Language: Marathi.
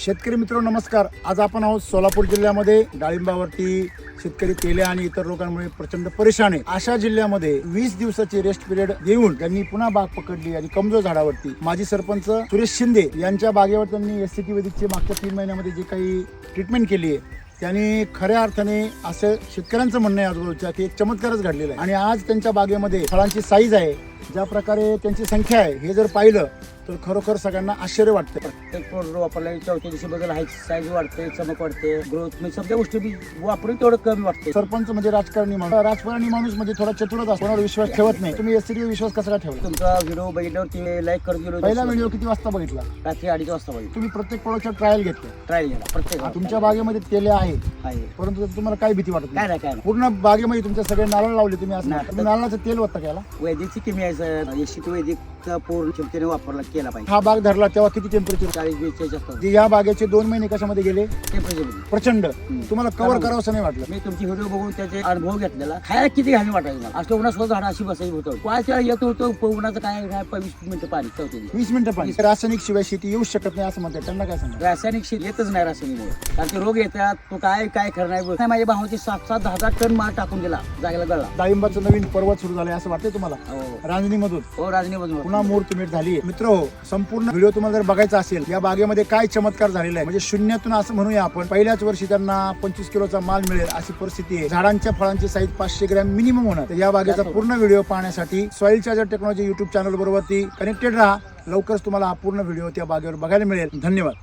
शेतकरी मित्रांनो नमस्कार. आज आपण आहोत सोलापूर जिल्ह्यामध्ये. डाळिंबावरती शेतकरी तेल्या आणि इतर रोगांमुळे प्रचंड परेशान आहे. अशा जिल्ह्यामध्ये 20 दिवसाची रेस्ट पिरियड देऊन त्यांनी पुन्हा बाग पकडली आणि कमजोर झाडावरती माजी सरपंच सुरेश शिंदे यांच्या बागेवर त्यांनी एससीटी वैदिकची मागच्या 3 महिन्यामध्ये जी काही ट्रीटमेंट केली आहे त्यांनी खऱ्या अर्थाने असं शेतकऱ्यांचं म्हणणं आहे आजूबाजूच्या की एक चमत्कारच घडलेला आहे. आणि आज त्यांच्या बागेमध्ये फळांची साईज आहे, ज्या प्रकारे त्यांची संख्या आहे हे जर पाहिलं तर खरोखर सगळ्यांना आश्चर्य वाटतं. प्रत्येक प्रोडक्ट वापरला चौथ्या दिवशी बदल हाईट साईज वाढते, चमक वाढते, ग्रोथ म्हणजे सगळ्या गोष्टी बी वापरून तेवढं कमी वाटते. सरपंच म्हणजे राजकारणी माणूस, राजकारणी माणूस म्हणजे थोडा चतुरच असतो, कोणावर विश्वास ठेवत नाही. तुम्ही एससीटी विश्वास कसा काय ठेवला? तुमचा व्हिडिओ बघितल्यावर लाईक करत गेलो. पहिला व्हिडिओ किती वाजता बघितला? रात्री 2:30 वाजता बघितलं. तुम्ही प्रत्येक प्रोडक्टचा ट्रायल घेतला, ट्रायल केला प्रत्येक. तुमच्या बागेमध्ये तेले आहे, आहे परंतु तुम्हाला काय भीती वाटत काय नाही? नाही पूर्ण बागेमध्ये तुमच्या सगळे नारळ लावले तुम्ही, असं नाही. तुम्ही नारळाचं तेल होतं केला? वैदिकची किमी आहे सर. एससीटी वैदिकचा पूर्ण क्षमतेने वापरला केला पाहिजे. हा बाग धरला तेव्हा किती टेम्परेचर? 40-42 असतात. या बागेचे 2 महिने कशामध्ये गेले? टेम्परेचर प्रचंड. तुम्हाला कव्हर करावं असं नाही वाटलं? मी तुमची व्हिडिओ बघून त्याचे अनुभव घेतलेला. खायला किती घाणी वाटायचं मला. असं उन्हात झाड अशी बसायची होतं. पाच येत होतं उन्हाचं काय 20 मिनिटं पाणी चौथ्या दिवशी. 20 मिनिटं पाणी. रासायनिक शिवाय शेती येऊ शकत नाही असं म्हणतात, त्यांना काय सांगा? रासायनिक शेती येतच नाही रासायनिकमुळे. कारण ते रोग येतात. तो काय करणार नाही. माझ्या भावाची 7-10 टन माल टाकून दिला, जागेला गळला. डाळिंबाचं नवीन पर्वत सुरू झालंय असं वाटतंय तुम्हाला? हो रांजणीमधून हो राजनीमधून पुन्हा मुहूर्तमेढ झाली. मित्र संपूर्ण व्हिडिओ तुम्हाला जर बघायचा असेल, या बागेमध्ये काय चमत्कार झालेला आहे म्हणजे शून्यातून असं म्हणूया आपण, पहिल्याच वर्षी त्यांना 25 किलोचा माल मिळेल अशी परिस्थिती आहे. झाडांच्या फळांची साईज 500 ग्रॅम मिनिमम होणार. तर या बागेचा पूर्ण व्हिडिओ पाहण्यासाठी soil charger technology YouTube channel बरोबर कनेक्टेड राहा. लवकरच तुम्हाला हा पूर्ण व्हिडिओ त्या बागेवर बघायला मिळेल. धन्यवाद.